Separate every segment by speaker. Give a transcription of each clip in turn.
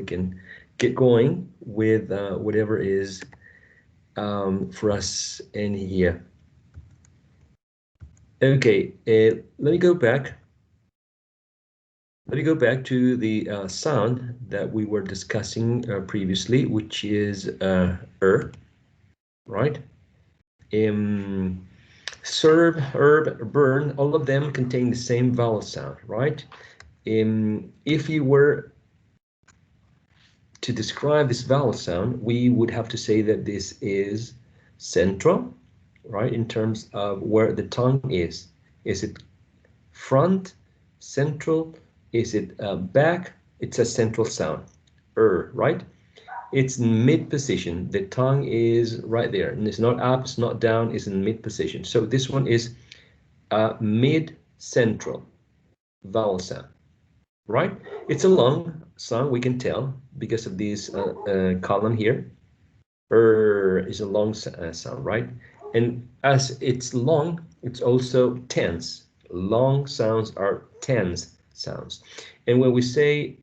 Speaker 1: can get going with whatever is for us in here. Okay, let me go back. Let me go back to the sound that we were discussing previously, which is right? Serve, herb, burn, all of them contain the same vowel sound, right? If you were to describe this vowel sound, we would have to say that this is central, right? In terms of where the tongue is. Is it front, central? Is it back? It's a central sound, right? It's in mid position. The tongue is right there, and it's not up, it's not down, it's in mid position. So this one is a mid central vowel sound, right? It's a long sound, we can tell because of this column here. Is a long sound, right? And as it's long, it's also tense. Long sounds are tense sounds. And when we say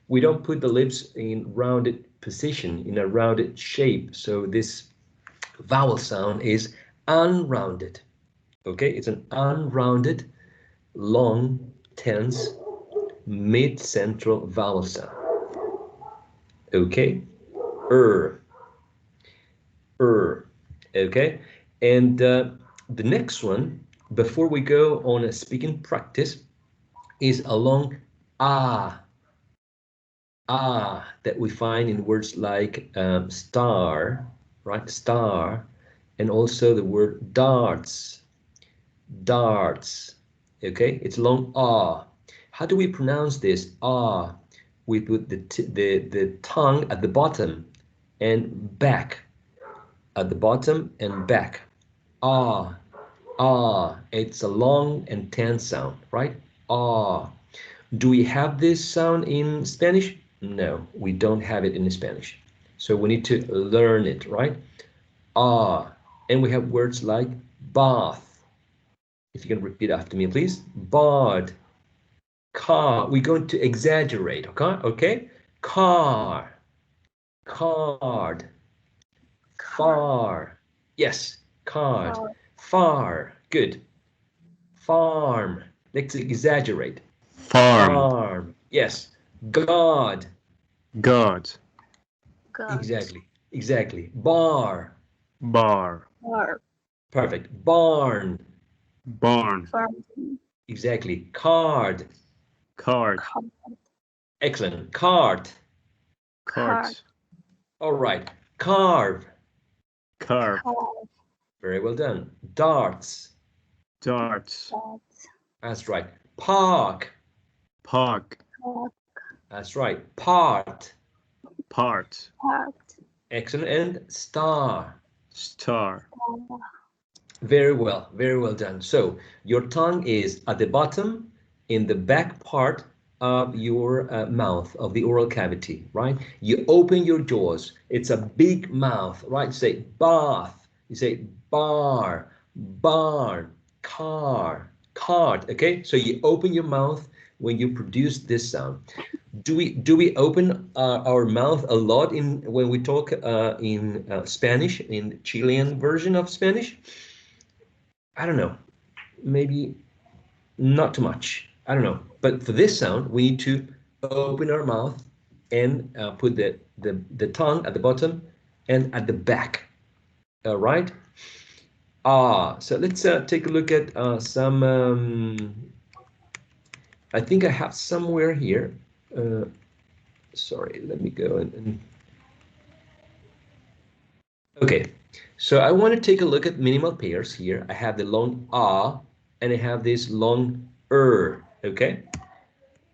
Speaker 1: we don't put the lips in rounded position, in a rounded shape. So this vowel sound is unrounded. Okay, it's an unrounded, long, tense, mid-central vowel sound. Okay, okay, and the next one, before we go on a speaking practice, is a long that we find in words like star, right? Star, and also the word darts. Okay, it's long How do we pronounce this We put the tongue at the bottom and back, at the bottom and back. It's a long and tense sound, right? Do we have this sound in Spanish? No, we don't have it in Spanish. So we need to learn it, right? And we have words like bath. If you can repeat after me, please. Bard, car. We're going to exaggerate, okay? Car, card, far. Yes, card, far. Good. Farm. Let's exaggerate. Farm. Yes. God.
Speaker 2: God.
Speaker 1: Exactly. Bar.
Speaker 2: Bar.
Speaker 1: Perfect. Barn.
Speaker 2: Barn.
Speaker 1: Exactly. Card.
Speaker 2: Card.
Speaker 1: Excellent. Cart.
Speaker 2: Cart.
Speaker 1: All right. Carve.
Speaker 2: Carve.
Speaker 1: Very well done. Darts.
Speaker 2: Darts.
Speaker 1: That's right. Park.
Speaker 2: Park.
Speaker 1: That's right. Part.
Speaker 2: Part.
Speaker 1: Excellent. And star.
Speaker 2: Star.
Speaker 1: Very well done. So your tongue is at the bottom in the back part of your mouth, of the oral cavity, right? You open your jaws. It's a big mouth, right? You say bath. You say bar, barn, car, card. Okay, so you open your mouth when you produce this sound. Do we open our mouth a lot in when we talk in Spanish, in Chilean version of Spanish? I don't know, maybe not too much. I don't know. But for this sound, we need to open our mouth and put the tongue at the bottom and at the back. All right. So let's take a look at some. I think I have somewhere here. Sorry, let me go and. Okay, so I want to take a look at minimal pairs here. I have the long and I have this long okay?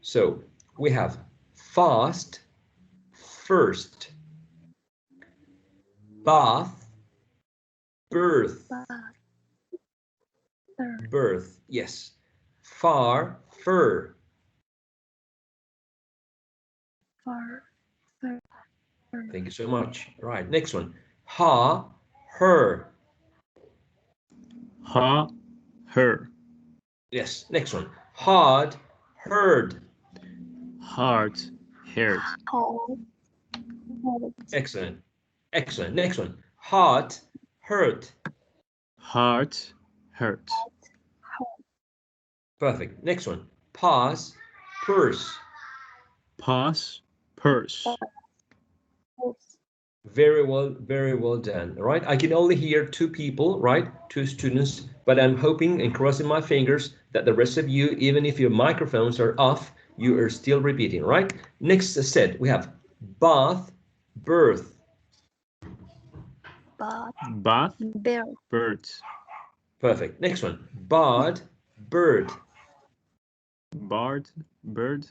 Speaker 1: So we have fast, first, bath, birth, yes. Far, fur. Thank you so much. All right, next one. Ha, her.
Speaker 2: Ha, her.
Speaker 1: Yes, next one. Hard, heard.
Speaker 2: Hard, Heart.
Speaker 1: Excellent. Excellent. Next one. Heart, hurt.
Speaker 2: Heart. Hurt.
Speaker 1: Perfect. Next one. Pass, purse.
Speaker 2: Pass. Purse.
Speaker 1: Very well done. All right. I can only hear two people, right? Two students, but I'm hoping and crossing my fingers that the rest of you, even if your microphones are off, you are still repeating, right? Next set, we have bath, birth.
Speaker 2: Bath. Birds.
Speaker 1: Perfect. Next one. Bard, bird.
Speaker 2: Bard. Bird.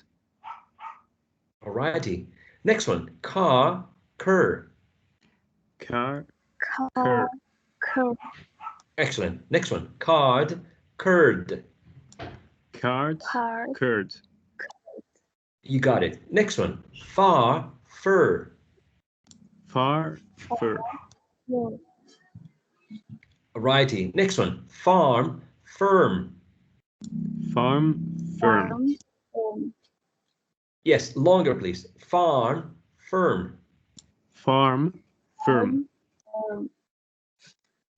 Speaker 1: Alrighty. Next one. Car, cur.
Speaker 2: Car. Cur.
Speaker 1: Excellent. Next one. Card, curd.
Speaker 2: Card. Curd.
Speaker 1: You got it. Next one. Far, fur.
Speaker 2: Far. Fur.
Speaker 1: Alrighty. Next one. Farm, firm.
Speaker 2: Farm. Firm.
Speaker 1: Yes, longer please. Farm, firm.
Speaker 2: Farm. Firm.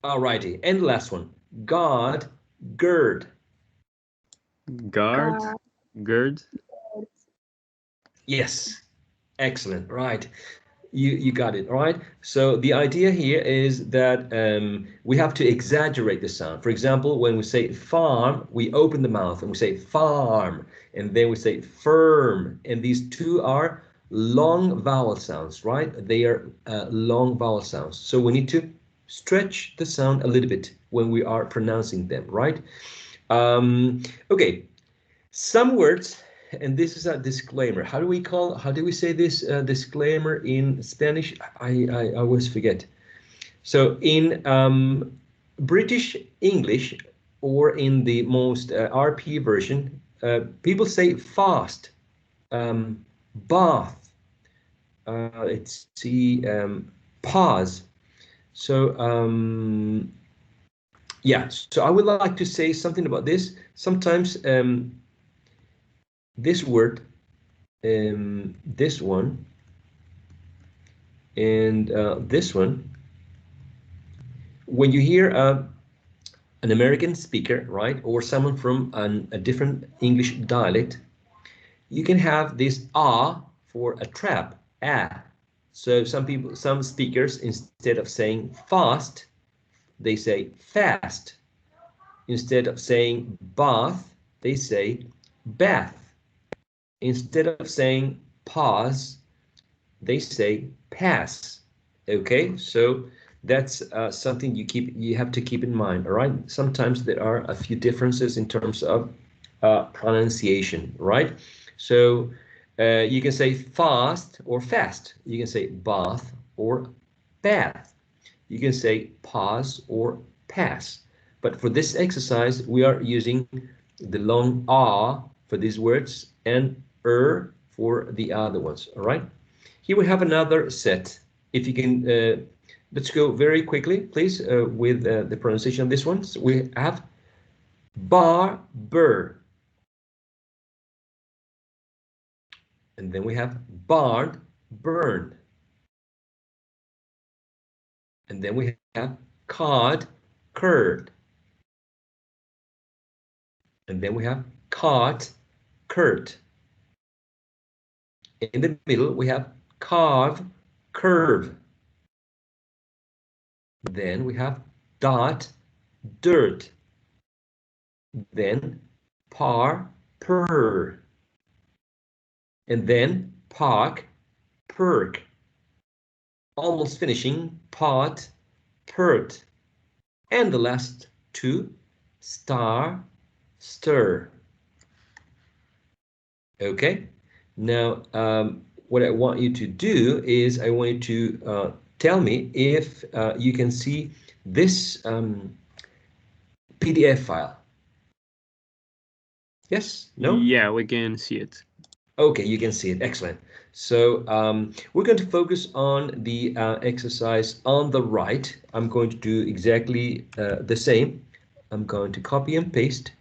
Speaker 1: Alrighty. And the last one. God, gird.
Speaker 2: Guard. Gird.
Speaker 1: Yes. Excellent. Right. You got it. All right. So the idea here is that we have to exaggerate the sound. For example, when we say farm, we open the mouth and we say farm, and then we say firm. And these two are long vowel sounds, right? They are long vowel sounds. So we need to stretch the sound a little bit when we are pronouncing them, right? Okay. Some words, and this is a disclaimer. How do we say this disclaimer in Spanish? I always forget. So in British English, or in the most RP version, people say fast, bath, let's see, pause. So yeah, so I would like to say something about this. Sometimes this word, this one, and this one, when you hear an American speaker, right, or someone from a different English dialect, you can have this ah for a trap, ah. So some speakers, instead of saying fast, they say fast. Instead of saying bath, they say bath. Instead of saying pause, they say pass. Okay, so that's something you have to keep in mind. All right, sometimes there are a few differences in terms of pronunciation, right? So you can say fast or fast. You can say bath or bath. You can say pause or pass. But for this exercise, we are using the long ah for these words and for the other ones. All right. Here we have another set. If you can, let's go very quickly, please, with the pronunciation of this one. So we have barber, and then we have barred, burn, and then we have cod, curd, and then we have caught, curt. In the middle, we have carve, curve. Then we have dot, dirt. Then par, purr. And then park, perk. Almost finishing, pot, pert. And the last two, star, stir. Okay, now what I want you to do is I want you to tell me if you can see this PDF file. Yes? No?
Speaker 2: Yeah, we can see it.
Speaker 1: Okay, you can see it. Excellent. So we're going to focus on the exercise on the right. I'm going to do exactly the same. I'm going to copy and paste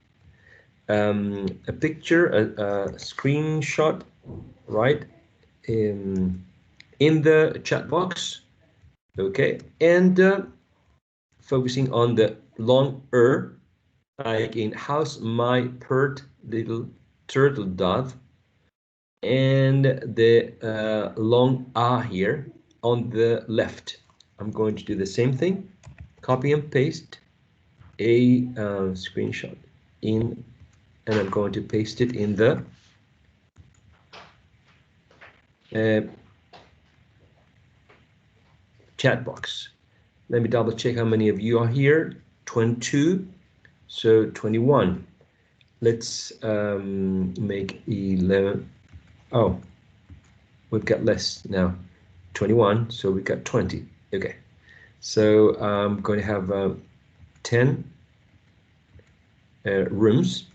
Speaker 1: a picture, a screenshot, right? in the chat box. Okay, and focusing on the long like in how's my pert little turtle dove, and the long here on the left. I'm going to do the same thing, copy and paste a screenshot in, and I'm going to paste it in the chat box. Let me double check how many of you are here. 22, so 21. Let's make 11. Oh, we've got less now. 21, so we've got 20. Okay, so I'm going to have 10 rooms.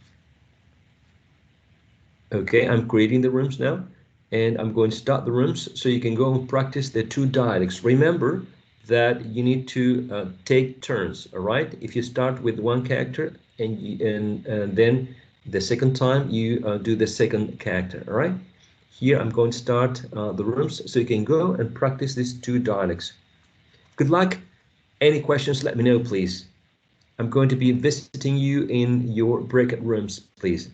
Speaker 1: Okay, I'm creating the rooms now, and I'm going to start the rooms so you can go and practice the two dialects. Remember that you need to take turns, all right? If you start with one character and then the second time you do the second character, all right? Here I'm going to start the rooms so you can go and practice these two dialects. Good luck. Any questions, let me know, please. I'm going to be visiting you in your breakout rooms, please.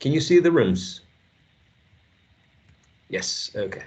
Speaker 1: Can you see the rooms? Yes, okay.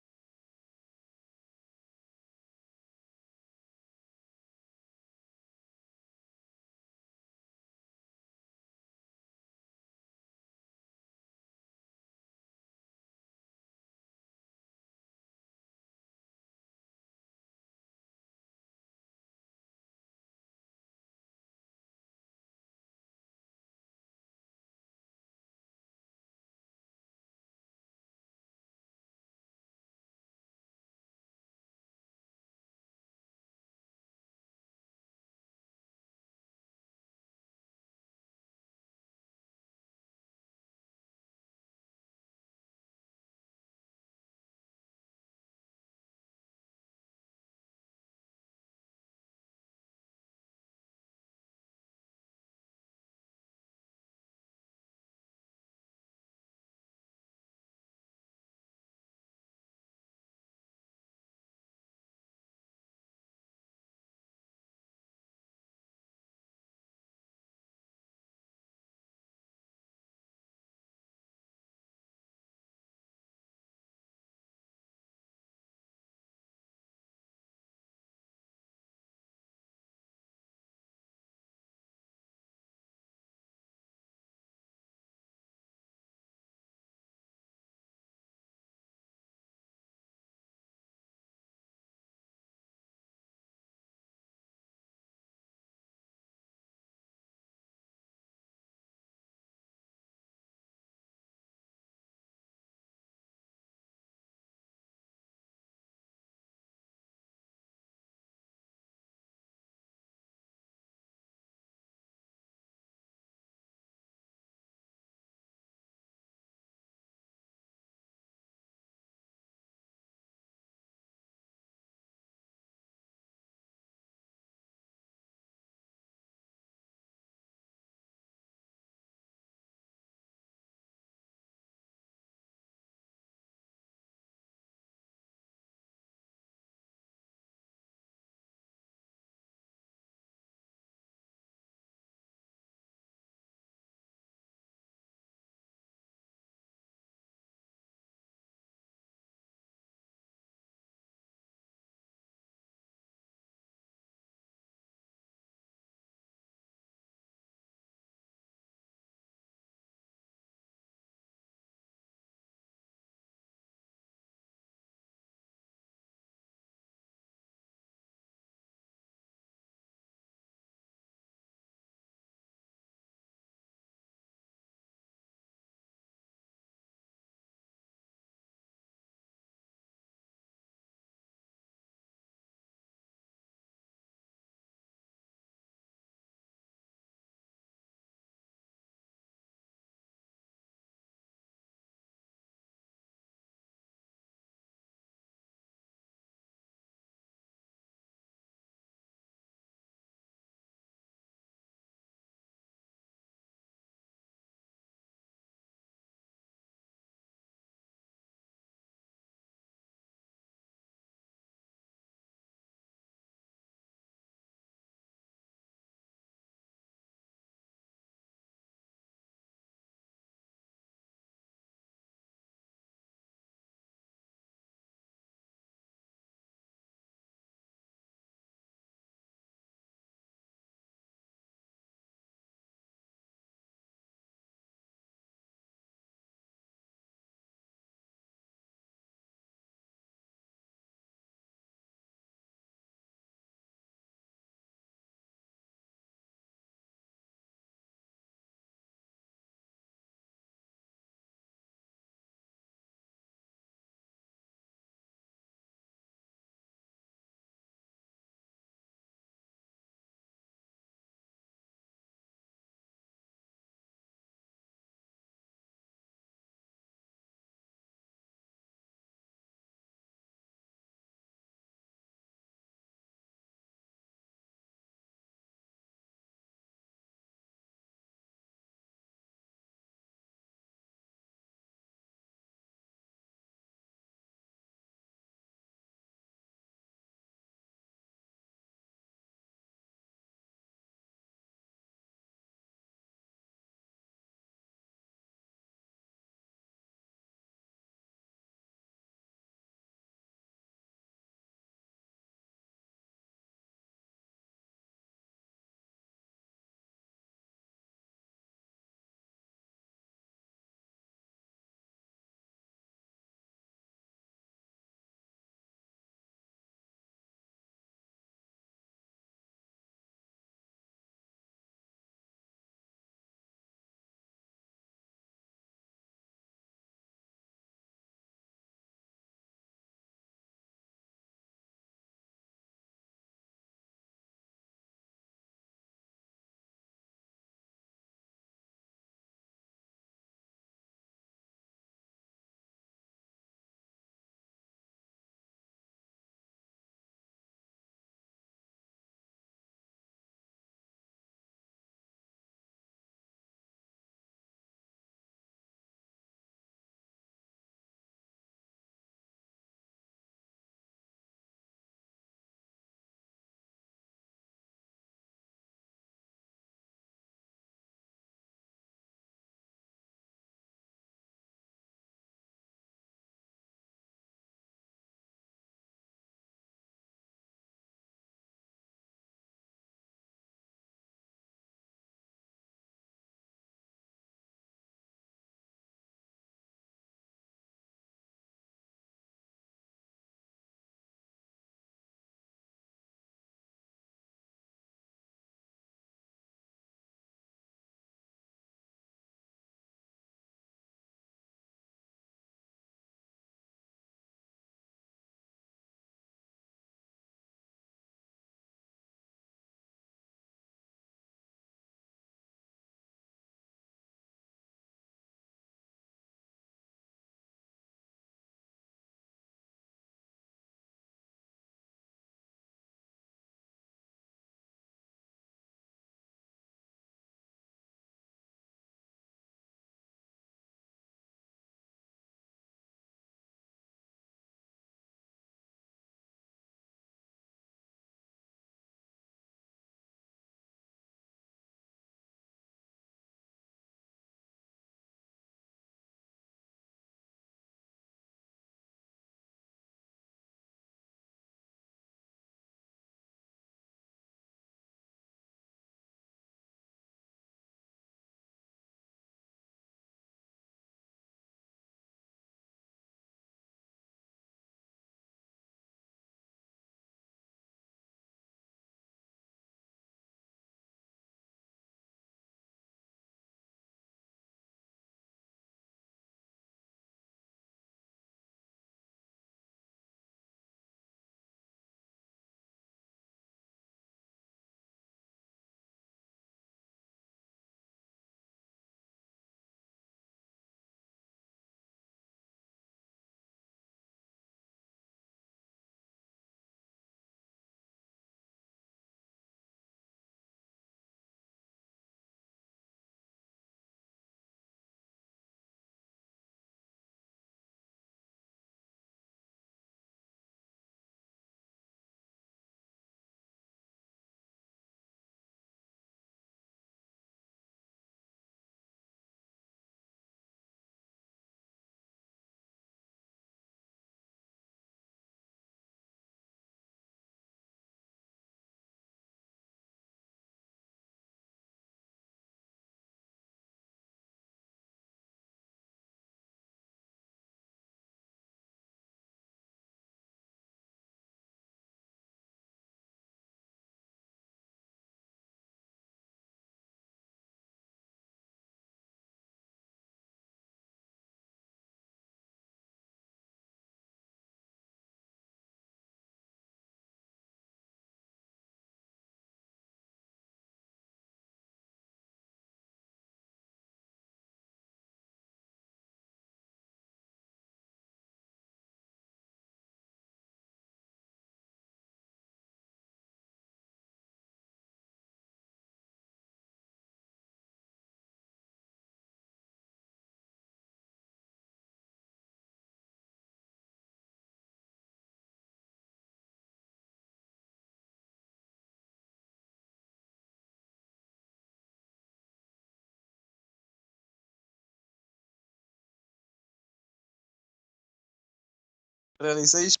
Speaker 3: Realization.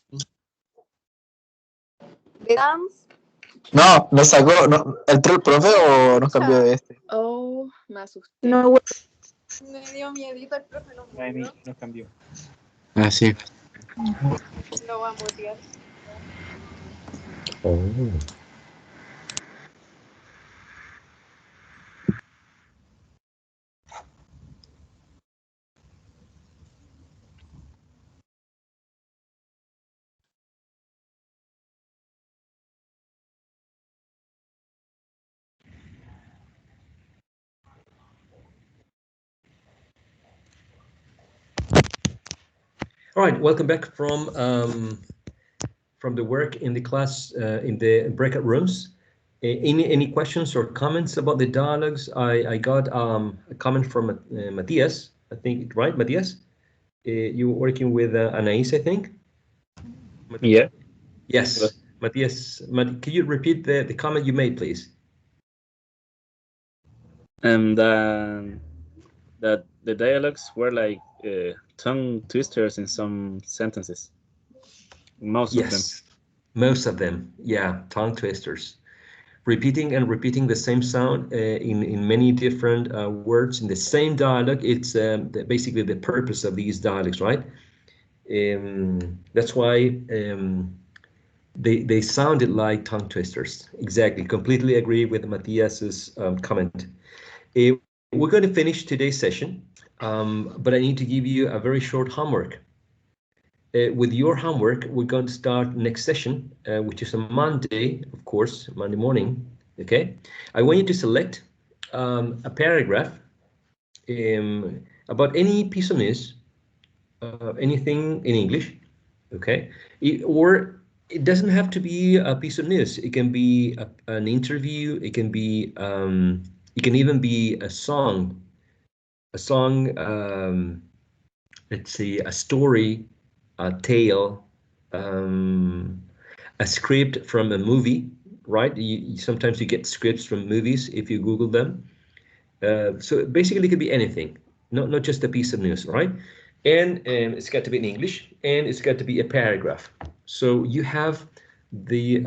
Speaker 4: Dance.
Speaker 3: No, nos sacó. No, ¿entró el profe o nos cambió de este?
Speaker 4: Oh, me asusté.
Speaker 5: No,
Speaker 4: Me dio miedito el profe, no
Speaker 2: A mí
Speaker 4: murió.
Speaker 2: nos cambió. Ah, sí.
Speaker 4: Lo va a mutear.
Speaker 1: Oh. All right, welcome back from the work in the class in the breakout rooms. Any questions or comments about the dialogues? I got a comment from Matthias, I think, right, Matthias? You were working with Anais, I think?
Speaker 2: Yeah.
Speaker 1: Yes, Matthias. Can you repeat the comment you made, please?
Speaker 2: That the dialogues were like tongue twisters in some sentences. Most of them.
Speaker 1: Yes, most of them. Yeah, tongue twisters. Repeating and repeating the same sound in many different words in the same dialogue. It's basically the purpose of these dialogues, right? That's why they sounded like tongue twisters. Exactly. Completely agree with Matthias's comment. We're going to finish today's session, but I need to give you a very short homework. With your homework, we're going to start next session, which is on Monday, of course, Monday morning. Okay, I want you to select a paragraph about any piece of news, anything in English. Okay, or it doesn't have to be a piece of news. It can be an interview. It can be it can even be a song. A song. Let's see, a story, a tale, a script from a movie, right? Sometimes you get scripts from movies if you Google them. So basically, it could be anything, not just a piece of news, right? And it's got to be in English, and it's got to be a paragraph. So you have the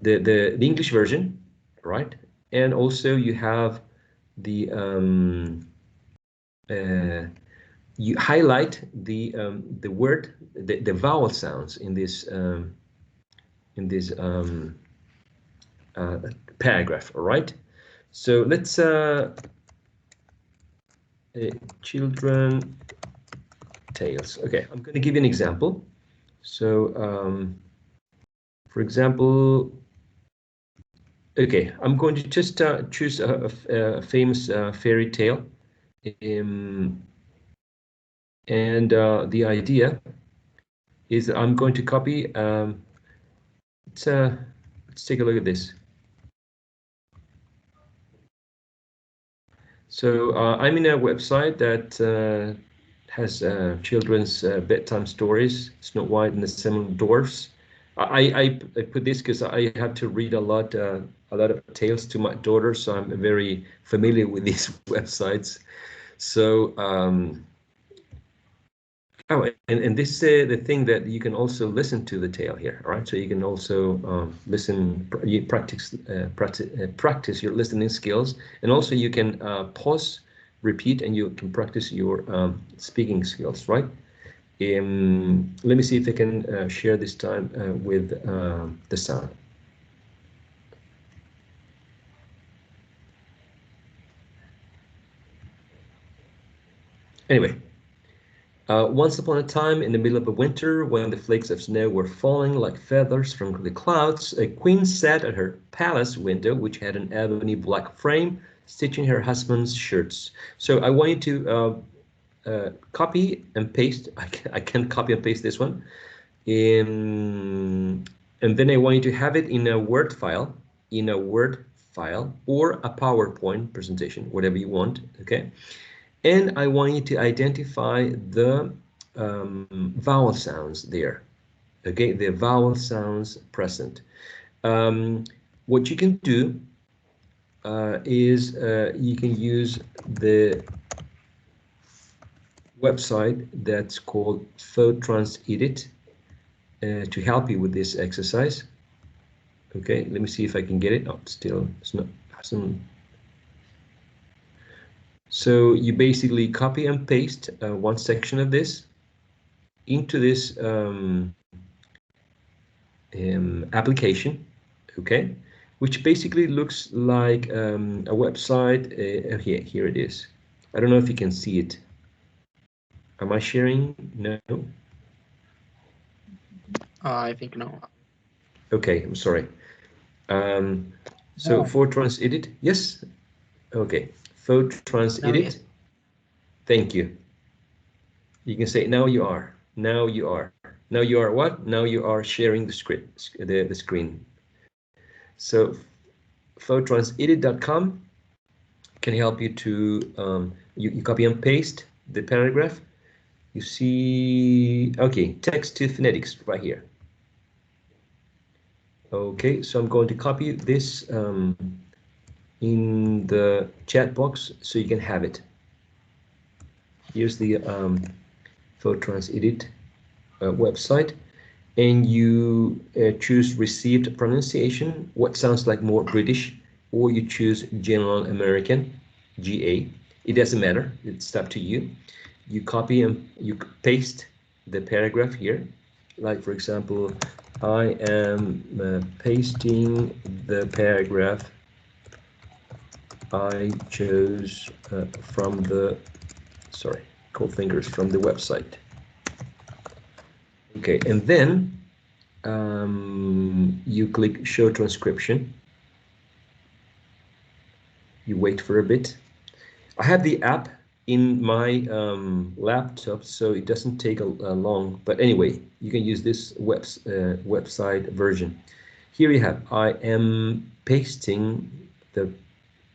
Speaker 1: the English version, right? And also you have the you highlight the word, the vowel sounds in this paragraph. All right. So let's children tales. Okay, I'm going to give you an example. So for example, okay, I'm going to just choose a famous fairy tale. And the idea is that I'm going to copy. Let's take a look at this. So I'm in a website that has children's bedtime stories, Snow White and the Seven Dwarfs. I put this because I have to read a lot of tales to my daughter, so I'm very familiar with these websites. So oh, and this is the thing that you can also listen to the tale here, all right? So you can also listen, you practice your listening skills, and also you can pause, repeat, and you can practice your speaking skills, right? Let me see if I can share this time with the sound. Anyway. Once upon a time, in the middle of the winter, when the flakes of snow were falling like feathers from the clouds, a queen sat at her palace window, which had an ebony black frame, stitching her husband's shirts. So I want you to copy and paste. I can copy and paste this one. And then I want you to have it in a Word file, or a PowerPoint presentation, whatever you want, okay? And I want you to identify the vowel sounds there, okay? The vowel sounds present. What you can do is you can use the website that's called Photrans Edit to help you with this exercise. Okay, let me see if I can get it. Oh, still, it's not. So you basically copy and paste one section of this into this application, okay, which basically looks like a website. Here it is. I don't know if you can see it. Am I sharing? No.
Speaker 5: I think no.
Speaker 1: Okay, I'm sorry. So
Speaker 5: No.
Speaker 1: Fortrans Edit, yes. Okay, Fortrans
Speaker 5: No,
Speaker 1: Edit.
Speaker 5: yes.
Speaker 1: Thank you. You can say now you are. Now you are. Now you are what? Now you are sharing the script, the screen. So photransedit.com can help you to you copy and paste the paragraph. You see, okay, text to phonetics right here. Okay, so I'm going to copy this in the chat box so you can have it. Here's the Photrans Edit website, and you choose received pronunciation, what sounds like more British, or you choose General American, GA. It doesn't matter, it's up to you. You copy and you paste the paragraph here. Like for example, I am pasting the paragraph I chose from the, sorry, cold fingers, from the website. Okay, and then you click show transcription. You wait for a bit. I have the app in my laptop, so it doesn't take a long, but anyway, you can use this website version. Here you have, I am pasting the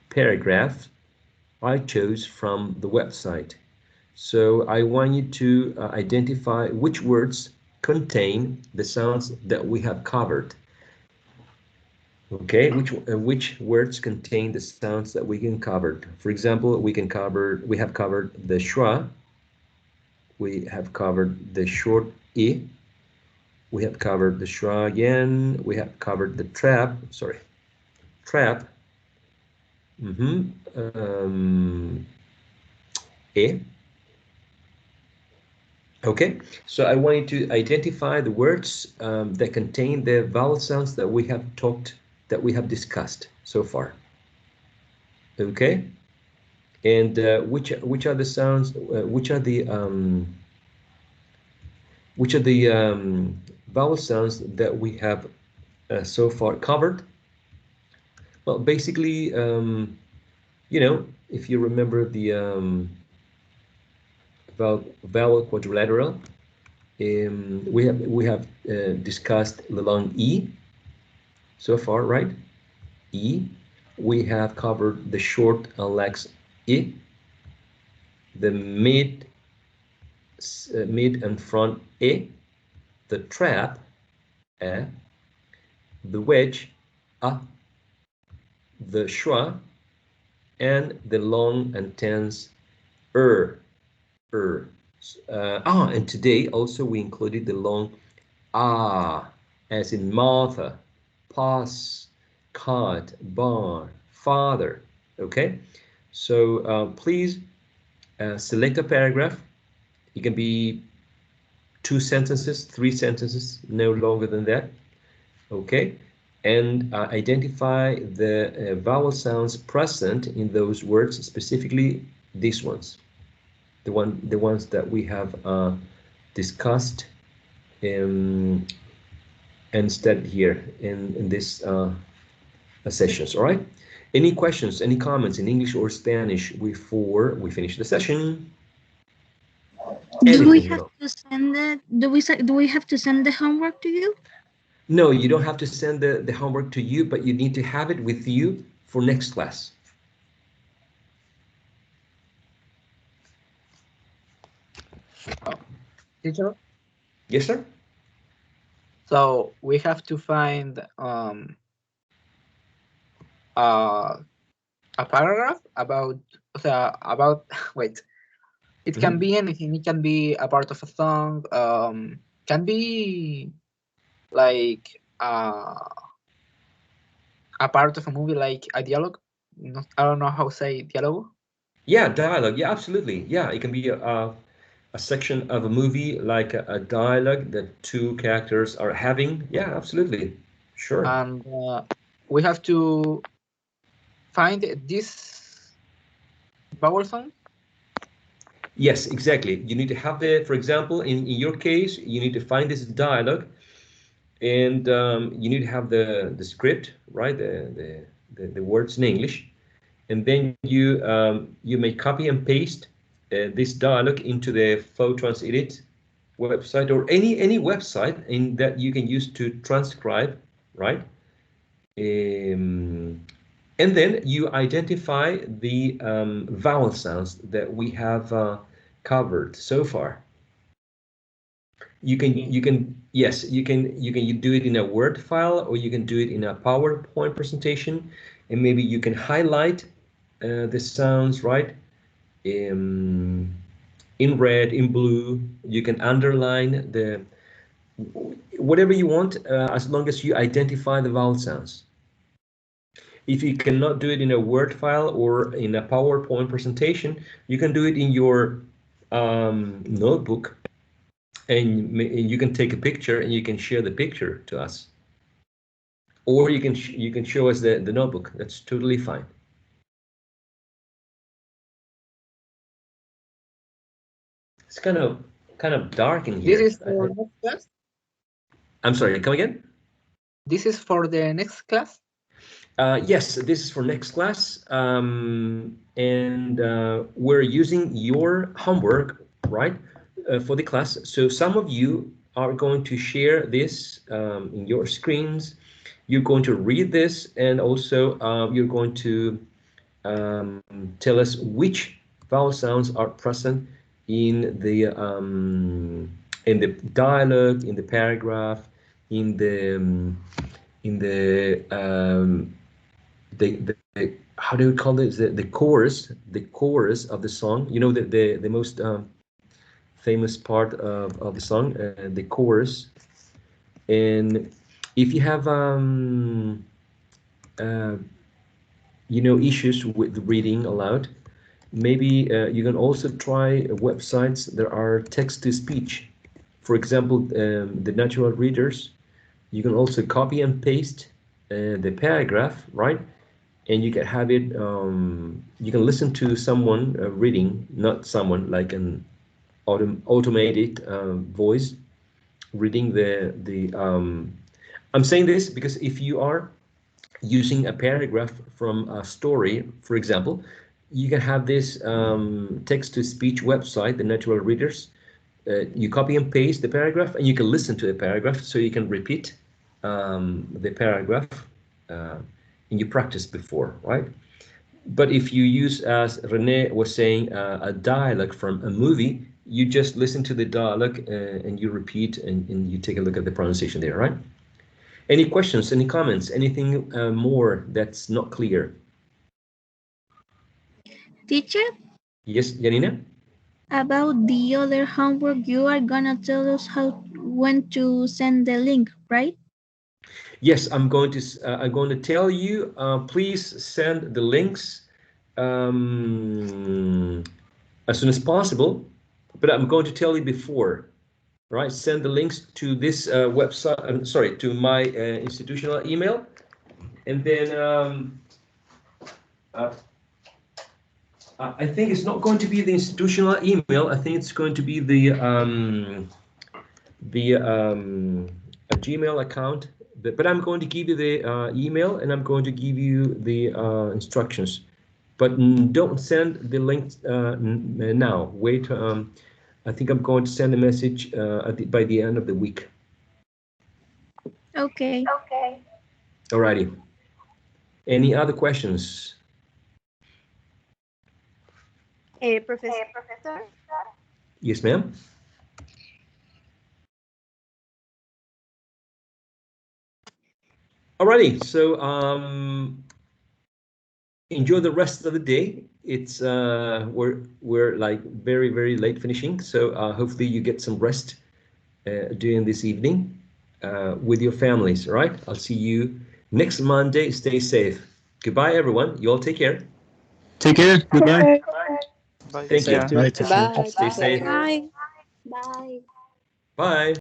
Speaker 1: paragraph I chose from the website. So I want you to identify which words contain the sounds that we have covered. Okay, which words contain the sounds that we can cover? For example, we have covered the schwa, we have covered the short I, we have covered the schwa again, we have covered the trap, E. Okay, so I want you to identify the words that contain the vowel sounds that we have discussed so far. Okay, and which are the sounds? Which are the vowel sounds that we have so far covered? Well, basically, you know, if you remember the vowel quadrilateral, we have discussed the long E so far, right? E. We have covered the short legs I, the mid and front E, the trap E, the wedge A, the schwa, and the long and tense and today also we included the long as in Martha, pass, cart, bar, father. Okay, so please select a paragraph. It can be 2 sentences, 3 sentences, no longer than that. Okay, and identify the vowel sounds present in those words, specifically these ones, the ones that we have discussed and studied here in this sessions. All right, any questions, any comments in English or Spanish before we finish the session?
Speaker 6: Do we
Speaker 1: Anything,
Speaker 6: have to send it? Do we have to send the homework to you?
Speaker 1: No, you don't have to send the homework to you, but you need to have it with you for next class.
Speaker 5: Teacher,
Speaker 1: Yes, sir.
Speaker 5: so we have to find a paragraph about wait, It can be anything. It can be a part of a song. Can be like a part of a movie, like a dialogue. No, I don't know how to say dialogue.
Speaker 1: Yeah, dialogue. Yeah, absolutely. Yeah, it can be a section of a movie, like a dialogue that two characters are having. Yeah, absolutely. Sure.
Speaker 5: And we have to find this vowel sound.
Speaker 1: Yes, exactly. You need to have for example, in your case, you need to find this dialogue, and you need to have the script, right? The words in English, and then you may copy and paste this dialogue into the Photons Edit website, or any website in that you can use to transcribe, right? And then you identify the vowel sounds that we have covered so far. You can yes, you can do it in a Word file, or you can do it in a PowerPoint presentation, and maybe you can highlight the sounds, right? In red, in blue. You can underline the whatever you want, as long as you identify the vowel sounds. If you cannot do it in a Word file or in a PowerPoint presentation, you can do it in your notebook, and you can take a picture and you can share the picture to us, or you can show us the notebook. That's totally fine. It's kind of dark in
Speaker 5: This
Speaker 1: here.
Speaker 5: is for next class.
Speaker 1: I'm sorry, come again?
Speaker 5: This is for the next class.
Speaker 1: Yes, this is for next class, and we're using your homework, right, for the class. So some of you are going to share this in your screens. You're going to read this, and also you're going to tell us which vowel sounds are present in the dialogue, in the paragraph, in the how do we call it, the chorus of the song, the most famous part of the song, the chorus. And if you have uh, issues with reading aloud, maybe you can also try websites that are text to speech. For example, the natural readers. You can also copy and paste the paragraph, right? And you can have it, you can listen to someone reading, not someone like an automated voice reading I'm saying this because if you are using a paragraph from a story, for example, you can have this text-to-speech website, the natural readers. You copy and paste the paragraph, and you can listen to the paragraph, so you can repeat the paragraph, uh, and you practiced before, right? But if you use, as Rene was saying, a dialogue from a movie, you just listen to the dialogue and you repeat, and you take a look at the pronunciation there, right? Any questions, any comments, anything more that's not clear?
Speaker 6: Teacher,
Speaker 1: Yes, Janina?
Speaker 6: about the other homework, you are gonna tell us when to send the link, right?
Speaker 1: Yes, I'm going to tell you. Please send the links as soon as possible. But I'm going to tell you before, right? Send the links to this website. I'm sorry, to my institutional email, and then uh, I think it's not going to be the institutional email. I think it's going to be the a Gmail account. But I'm going to give you the email, and I'm going to give you the instructions. But don't send the link now. Wait. I think I'm going to send a message by the end of the week.
Speaker 6: Okay.
Speaker 1: Alrighty. Any other questions?
Speaker 4: Professor,
Speaker 1: Yes, ma'am. Alrighty. So enjoy the rest of the day. It's we're like very late finishing, so hopefully you get some rest during this evening with your families. All right, I'll see you next Monday. Stay safe. Goodbye, everyone. You all take care.
Speaker 3: Take care. Goodbye.
Speaker 1: Thank you.
Speaker 2: Safe too.
Speaker 3: Bye. Take care.
Speaker 7: Bye.
Speaker 1: Stay safe.
Speaker 6: Bye.
Speaker 4: Bye.
Speaker 1: Bye.